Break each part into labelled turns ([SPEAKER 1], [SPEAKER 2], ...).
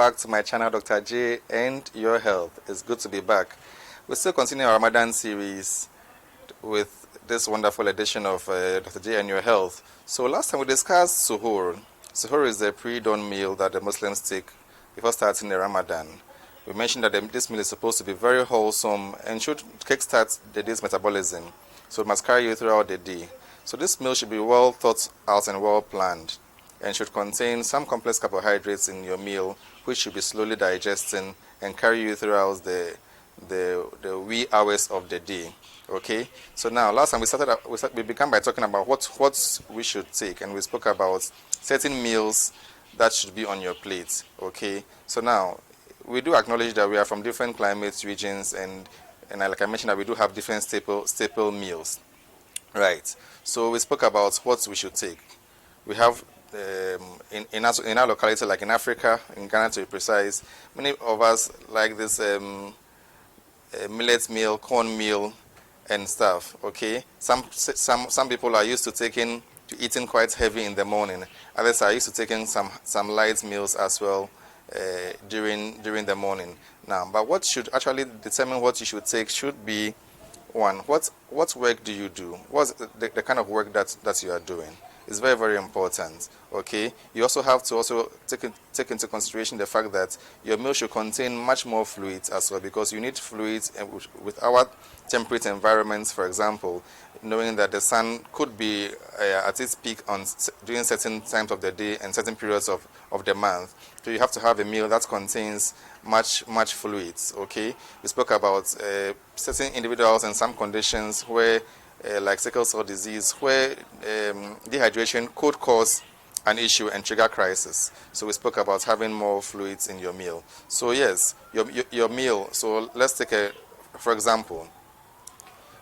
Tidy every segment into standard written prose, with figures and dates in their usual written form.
[SPEAKER 1] back to my channel, Dr. J and Your Health. It's good to be back. We still continue our Ramadan series with this wonderful edition of Dr. J and Your Health. So last time we discussed Suhoor. Suhoor is the pre-dawn meal that the Muslims take before starting the Ramadan. We mentioned that this meal is supposed to be very wholesome and should kickstart the day's metabolism. So it must carry you throughout the day. So this meal should be well thought out and well planned, and should contain some complex carbohydrates in your meal, which should be slowly digesting and carry you throughout the wee hours of the day. Okay, so now last time we began by talking about what we should take, and we spoke about certain meals that should be on your plate. Okay, so now we do acknowledge that we are from different climate regions, and like I mentioned, that we do have different staple meals. Right, so we spoke about what we should take. We have in our locality, like in Africa, in Ghana to be precise, many of us like this millet meal, corn meal, and stuff. Okay, some people are used to eating quite heavy in the morning. Others are used to taking some light meals as well during the morning. Now, but what should actually determine what you should take should be, one, what work do you do? What's the kind of work that you are doing? It's very, very important. Okay, you also have to take into consideration the fact that your meal should contain much more fluids as well, because you need fluids, and with our temperate environments, for example, knowing that the sun could be at its peak during certain times of the day and certain periods of the month. So you have to have a meal that contains much fluids. Okay, we spoke about certain individuals and some conditions where like sickle cell disease, where dehydration could cause an issue and trigger crisis. So we spoke about having more fluids in your meal. So yes, your meal. So let's take for example,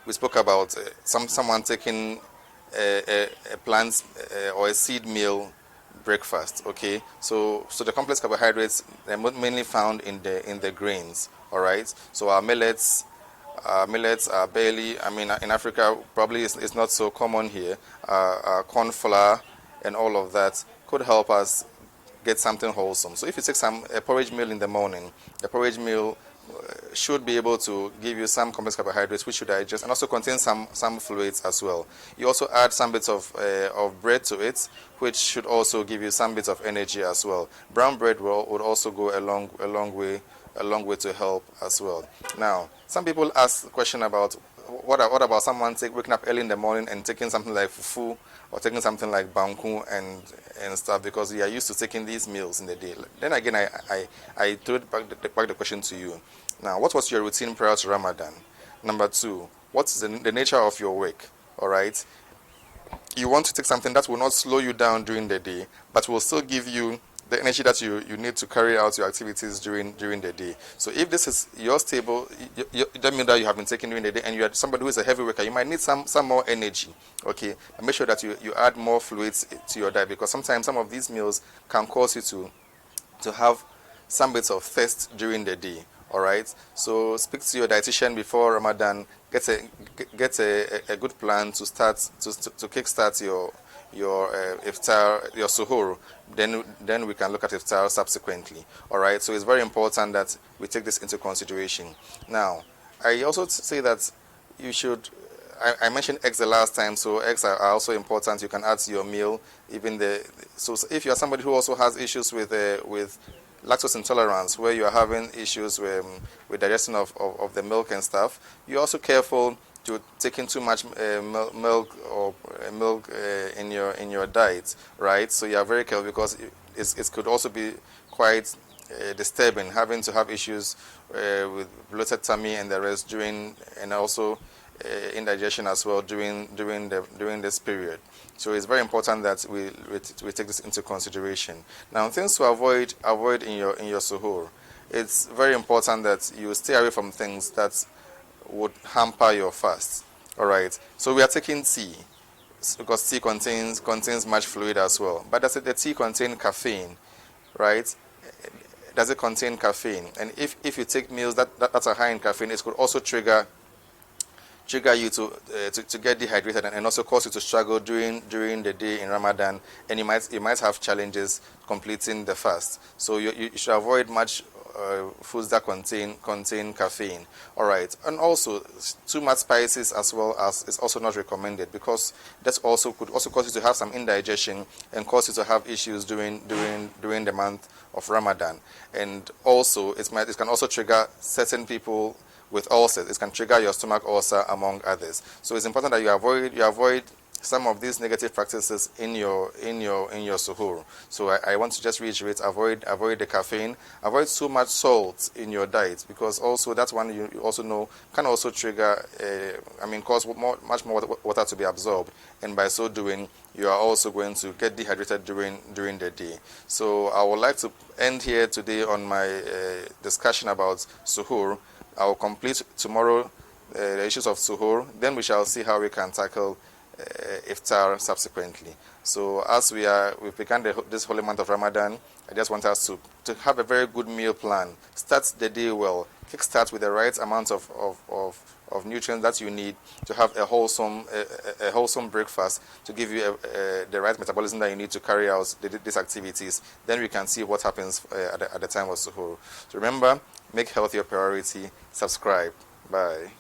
[SPEAKER 1] we spoke about someone taking a plant or a seed meal breakfast. Okay, so the complex carbohydrates are mainly found in the grains. All right, so our millets are barely, I mean, in Africa probably it's not so common here. Corn flour and all of that could help us get something wholesome. So if you take a porridge meal in the morning, the porridge meal should be able to give you some complex carbohydrates which should digest and also contain some fluids as well. You also add some bits of bread to it, which should also give you some bits of energy as well. Brown bread would also go a long way to help as well. Now, some people ask the question about what about someone waking up early in the morning and taking something like fufu or taking something like banku and stuff, because we are used to taking these meals in the day. Then again, I throw back the question to you. Now, what was your routine prior to Ramadan? Number two, what's the nature of your work? All right, you want to take something that will not slow you down during the day, but will still give you the energy that you need to carry out your activities during the day. So if this is your stable, that means that you have been taking during the day, and you are somebody who is a heavy worker, you might need some more energy. Okay, and make sure that you add more fluids to your diet, because sometimes some of these meals can cause you to have some bits of thirst during the day. All right, so speak to your dietitian before Ramadan. Get a good plan to kickstart your iftar, your suhoor. Then we can look at iftar subsequently. All right, so it's very important that we take this into consideration. Now, I also say that you should, I mentioned eggs the last time, so eggs are also important. You can add to your meal. So if you are somebody who also has issues with lactose intolerance, where you are having issues with digestion of the milk and stuff, you're also careful to taking too much milk in your diet, right? So you are very careful, because it could also be quite disturbing, having to have issues with bloated tummy and the rest and also indigestion as well during this period. So it's very important that we take this into consideration. Now, things to avoid in your suhoor. It's very important that you stay away from things that would hamper your fast. All right. So we are taking tea, because tea contains much fluid as well. But does the tea contain caffeine? Right? Does it contain caffeine? And if you take meals that are high in caffeine, it could also trigger trigger you to get dehydrated, and also cause you to struggle during the day in Ramadan, and you might have challenges completing the fast. So you should avoid much foods that contain caffeine. All right, and also too much spices as well as is also not recommended, because that also could also cause you to have some indigestion and cause you to have issues during the month of Ramadan. And also it can also trigger certain people with ulcers. It can trigger your stomach ulcer, among others. So it's important that you avoid some of these negative practices in your suhoor. So I want to just reiterate: avoid the caffeine, avoid too much salt in your diet, because also that's one you also know can also trigger, cause much more water to be absorbed, and by so doing, you are also going to get dehydrated during the day. So I would like to end here today on my discussion about suhoor. I will complete tomorrow the issues of suhoor. Then we shall see how we can tackle iftar subsequently. So as we've begun this holy month of Ramadan, I just want us to have a very good meal plan. Start the day well. Kickstart with the right amount of nutrients that you need to have a wholesome breakfast, to give you the right metabolism that you need to carry out these activities. Then we can see what happens at the time of suhoor. So remember, make health your priority. Subscribe. Bye.